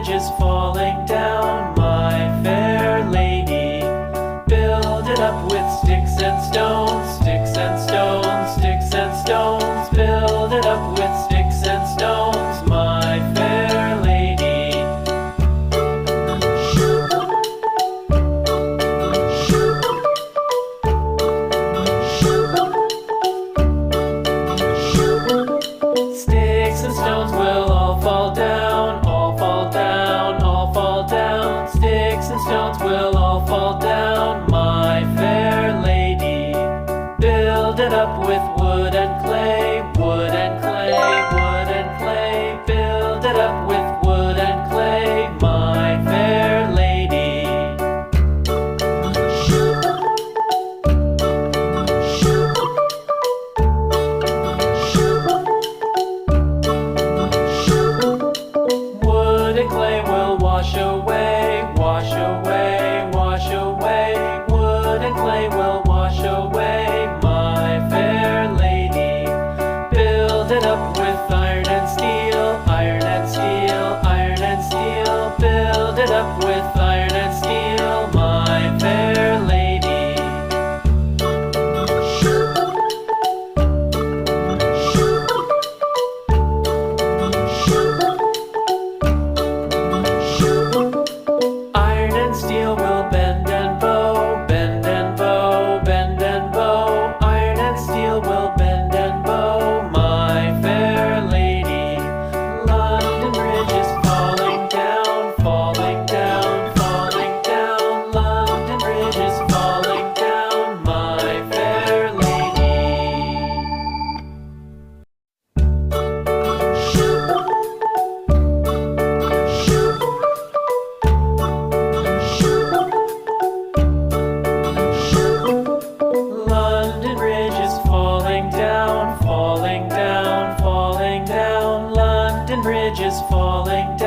Bridge is falling down, my fair lady. Build it up with sticks and stones, sticks and stones, sticks and stones. Build it up with sticks and stones, my fair lady. Sticks and stones will all fall down, all fall down, all fall down. Sticks and stones will all fall down, my fair lady. Build it up with wood and clay, wood and clay, wood and clay. Build it up with wood and clay, my fair lady. Wood and clay will wash away, wash away, wash away. Wood and clay will wash away, my fair lady. Build it up with iron and steel, iron and steel, iron and steel. Build it up with iron and steel, my fair lady. Iron and steel will bend and bow, bend and bow, bend and bow. Iron and steel will bend and bow, my fair lady. London Bridge is falling down, falling down, falling down. London Bridge is falling down, my fair lady. London Bridge is falling down, falling down, falling down. London Bridge is falling down.